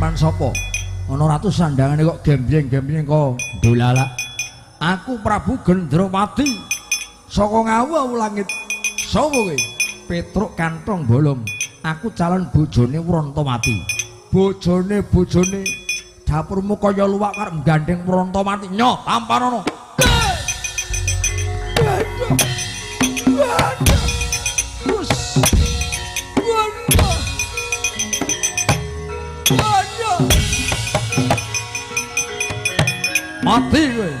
sampean sapa? Ana ratu sandangane kok gembleng-gembleng kok dolala. Aku Prabu Gendrawati saka ngawu langit. Sapa kowe? Petruk Kantong Bolong. Aku calon bojone Wrontomati. Bojone dapurmu kaya luwak karep gandeng Wrontomati. Nyo, tampanono. Mati kowe.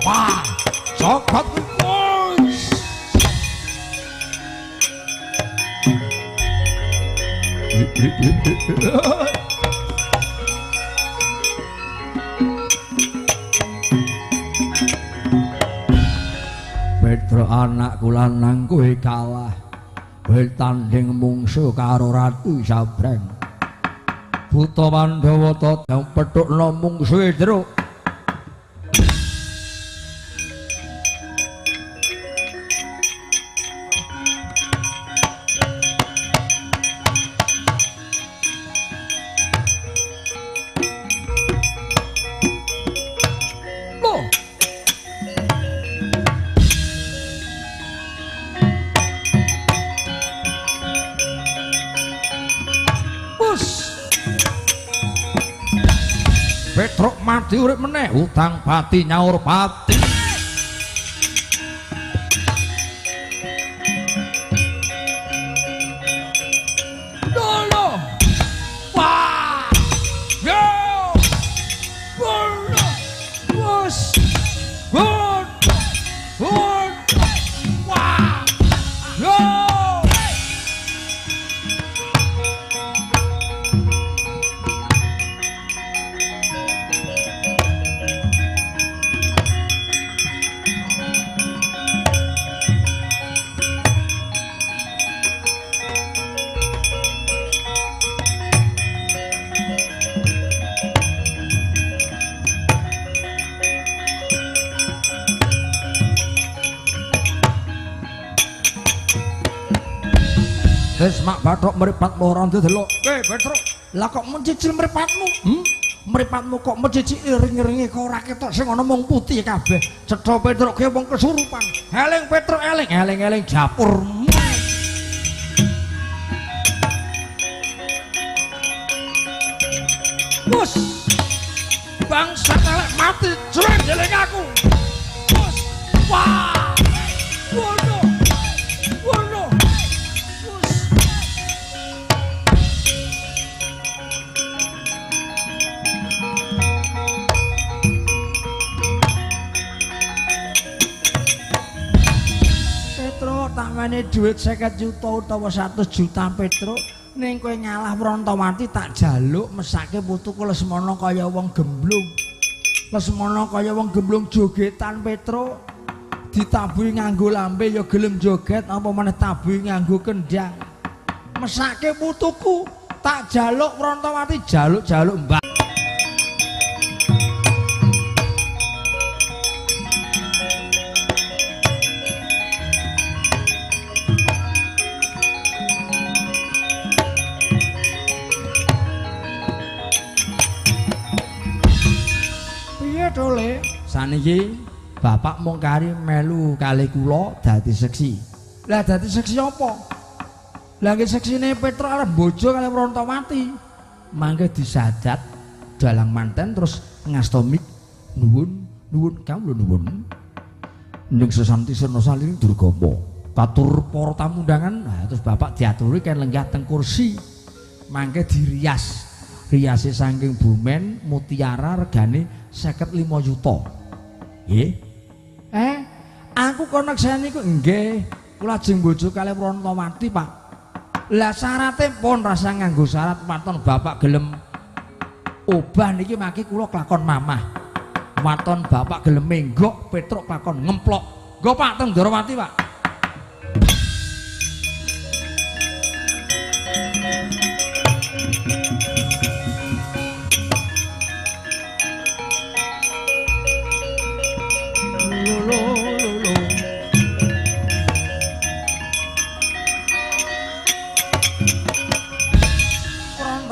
Wah, cokot bos. Petro anakku lanang kowe kalah. Kowe tanding mungsuh karo Ratu Sabrang. Buta Pandhawa tadang pethukna mungsuhe Druk. Petruk mati urip meneh utang pati nyaur pati. Dolo. Wah. Yo. Bola. Bos. Bot. Bot. Wah. Yo. Wis mak bathok mripatmu ora ndelok. Petruk, lah kok mencicil mripatmu? Mripatmu kok mencicil iring-iringe kok ora ketok sing ana mung putih kabeh. Cetha Petruk ki wong kesurupan. Eling Petruk, eling japurmu. Bos. Bangsa elek mati jreng deling aku. Bos. Wah. Wono. Tamane dhuwit 50 juta utawa 100 juta Petruk ning kowe ngalah Wrontomati tak jaluk mesake putuku Lesmana kaya wong gemblung. Lesmana kaya wong gemblung jogetan Petruk. Ditabuhi nganggo lambe ya gelem joget apa meneh tabuhi nganggo kendang. Mesake putuku tak jaluk Wrontomati jaluk-jaluk mbak. Tole saniki bapak mung kari melu kalih kula dadi seksi. Lah dadi seksi apa? Lah nggih seksine Petruk arep bojo kalih Wrontomati. Mangke disadat dalang manten terus ngastomik nuwun kamu lho nuwun. Ning sesanti sena saliring Durgama. Katur para tamu undangan. Nah, terus bapak diaturi kan lenggah teng kursi. Mangke dirias. Riase saking bumen mutiara regane 55 juta. Nggih. Aku konekseni ku nggih. Kula ajeng bojo kalih Wrontomati, Pak. Lah syarate pun rasa nganggo syarat waton bapak gelem obah niki mangke kula klakon mamah. Waton bapak gelem menggok Petruk klakon ngemplok. Nggo Pak teng Ndrawati, Pak.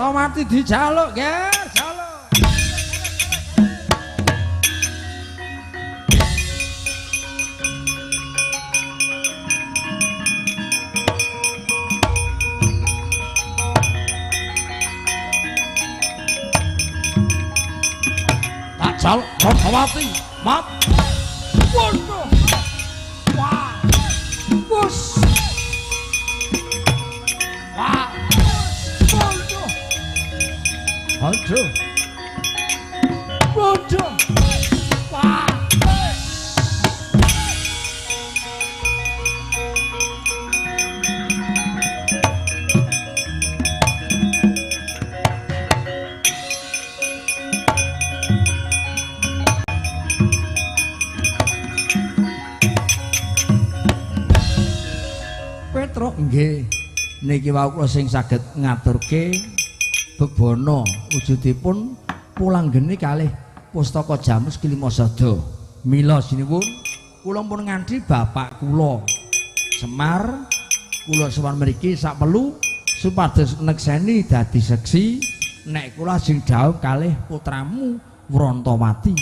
Brontomati dijaluk, Ger, jaluk. Tak jaluk Brontomati, mat. Waduh. Wah. Bus. Wah. Waduh. Aduh. Waduh. Wah. Petruk nggih niki wau kula sing saged ngaturke bebana wujudipun pulanggeni kalih pustaka Jamus Kilimasada. Mila sinuwun kula pun ngandhi bapak kula Semar kula sowan mriki sak perlu supados nekseni dadi seksi nek kula sing dhawuh kalih putramu Wrontomati.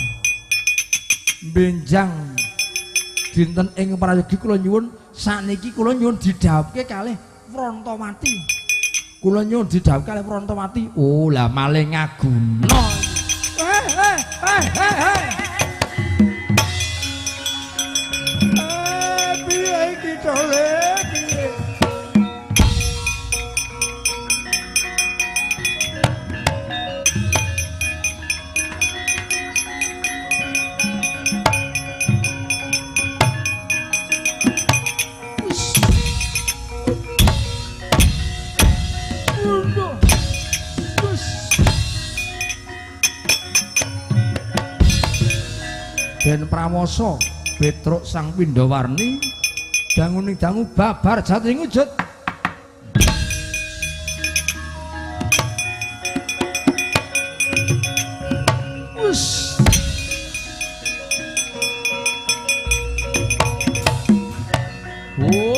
Benjang dinten ing prayogi kula nyuwun sakniki kula nyuwun didhawuhke kalih Wrontomati. Kula nyuwun didhawuhke kalih Wrontomati. Oh, lah maling ngaguna. Piye iki to le? Piye? Den Pramoso Petruk Sang Pindawarni danguning dangu babar jati ngujud. Wus. Oh.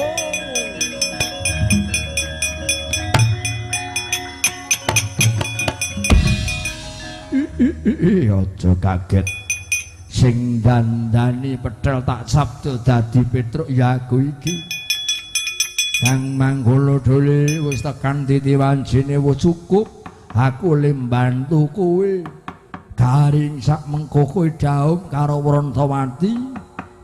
Aja kaget. Sing dandani pedhel tak sabda dadi Petruk ya aku iki. Kang Manggala Dole wis tekan titi wanjine wis cukup. Aku le mbantu kowe. Garing sak mengko kowe dhaum karo Wrontomati.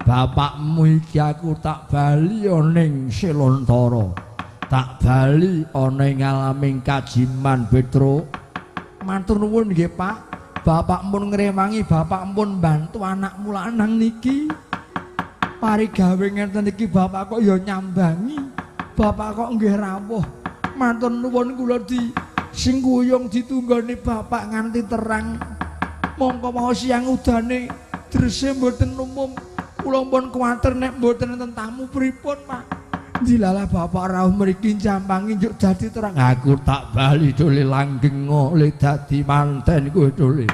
Bapakmu iki aku tak bali ana ning Selantara. Tak bali ana ing alaming kajiman Petruk. Matur nuwun nggih, Pak. Bapak pun ngrewangi, bapak pun bantu anakmu lanang niki. Parigawe ngenten iki bapak kok ya nyambangi. Bapak kok nggih rawuh. Matur nuwun kula di sing kuyung ditunggoni bapak nganti terang. Mongko mau siang udane drese mboten umum. Kula pun kuwatir nek mboten enten tamu pripun, Pak. Dilalah bapak rawuh mriki jambangi njuk dadi terang. Aku tak bali dole langgeng le dadi manten kowe dole.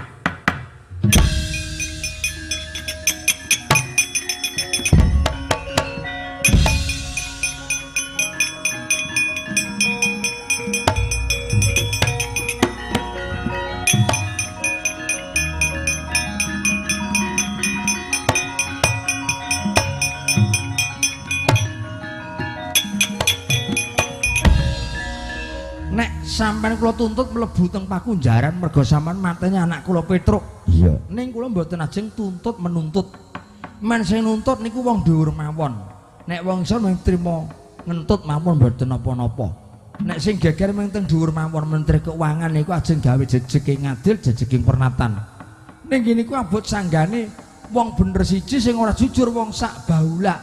Sampeyan kula tuntut mlebu teng pakunjaran merga sampean mateni anak kula Petruk. Iya. Ning kula mboten ajeng tuntut menuntut. Men sing nuntut niku wong dhuwur mawon. Nek wong iso mung trima ngentut mawon mboten napa-napa. Nek sing geger mung teng dhuwur mawon Menteri Keuangan niku ajeng gawe jejeking ngadil, jejeking pernatan. Ning kene ku abot sanggane wong bener siji sing ora jujur wong sak baula.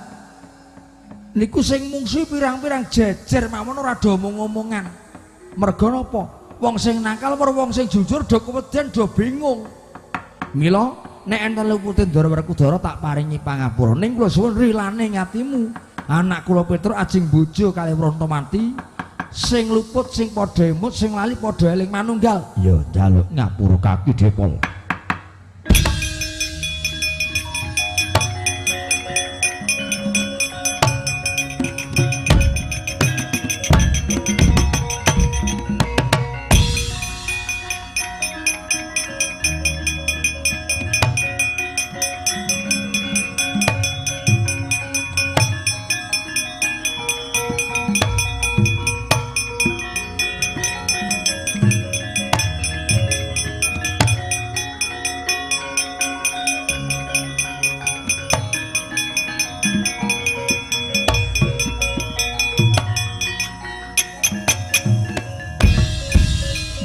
Niku sing mungsuh pirang-pirang jejer mawon ora do omong-omongan. Merga napa? Wong sing nakal karo wong sing jujur do keweden do bingung. Mila nek enten luputin Ndara Werkudara tak paringi pangapura. Ning kula suwun rilane ngatimu. Anak kula Petruk ajeng bojo kalih Wrontomati. Sing luput sing padha emut sing lali padha eling manunggal. Ya njaluk ngapura kaki Depol.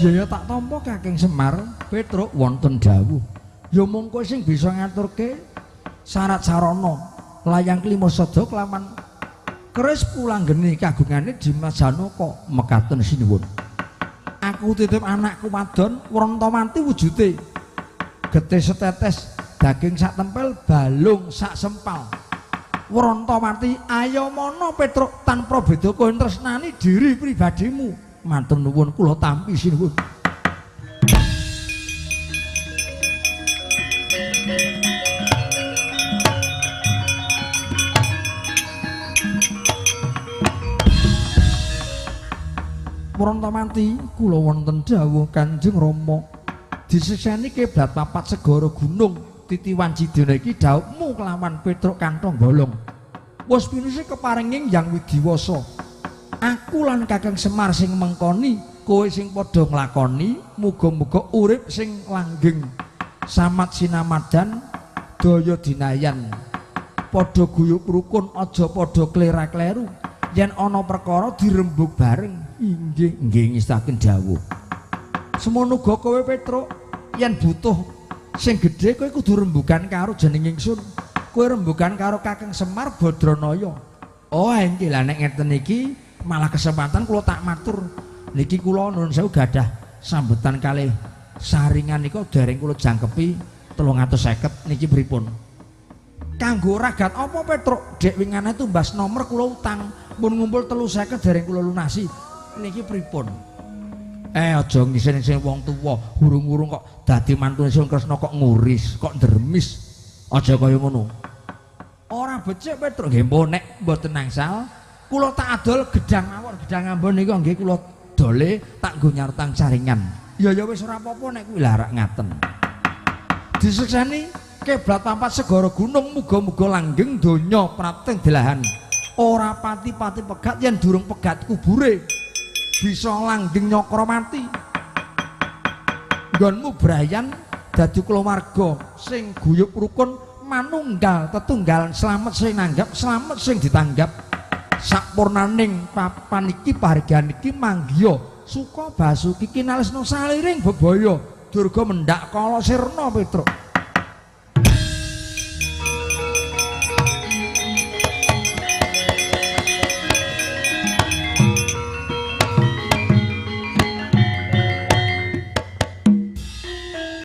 Ya tak tampa Kakang Semar, Petruk wonten dawuh. Ya mung kowe sing bisa ngaturke syarat sarana layang klima sada kelawan keris pulanggeni kagungane Dimas Janaka mekaten sinuwun. Aku titip anakku wadon Wrontamati wujude getih setetes daging sak tempel balung sak sempal. Wrontamati ayo mono Petruk tanpa beda kowe tresnani diri pribadimu. Matur nuwun kula tampi sinuwun. Wrontamati kula wonten dawuh Kanjeng Rama disekseni kiblat papat segara gunung titiwan cidene iki dawuhmu kelawan Petruk kantong bolong wis pinuse keparinging yang widiwasa aku lan Kakang Semar sing mengkoni kowe sing padha nglakoni muga-muga urip sing langgeng samat sinamadan daya dinayan padha guyub rukun aja padha klera-kleru yen ana perkara dirembug bareng. Inggih ngestaken dawuh. Semono uga kowe Petruk yen butuh sing gedhe kowe kudu rembugan karo jeneng ingsun. Kowe rembugan karo Kakang Semar Badranaya. Oh inggih lah nek ngeten iki malah kesempatan kula tak matur. Niki kula nuwun sewu gadah sambutan kalih saringan nika dereng kula jangkepi 350 niki pripun? Kanggo ragat apa Petruk? Dek wingane tumbas nomor kula utang pun ngumpul 350 dereng kula lunasi. Niki pripun? Aja ngisen-ngisen wong tuwa, hurung-hurung kok dadi mantune Sing Kresna kok nguris, kok ndremis. Aja kaya ngono. Ora becik Petruk nggih nek mboten nangsal, kula tak adol gedang mawon, gedang ambon niku nggih kula dole tak nggo nyartang caringan. Ya wis ora apa-apa nek kuwi larak ngaten. Disekseni kiblat papat segara gunung muga-muga langgeng donya prateng delahan. Ora pati-pati pegat yen durung pegat kubure. Bisa langgeng Nyakramati. Nggonmu Brayan dadi kulawarga sing guyub rukun manunggal tetunggalan slamet sing nanggap slamet sing ditanggap sakpurnaning papan iki pahargyan iki manggiya suka basuki kinalesna saliring bebaya durga mendak kala sirna Petruk.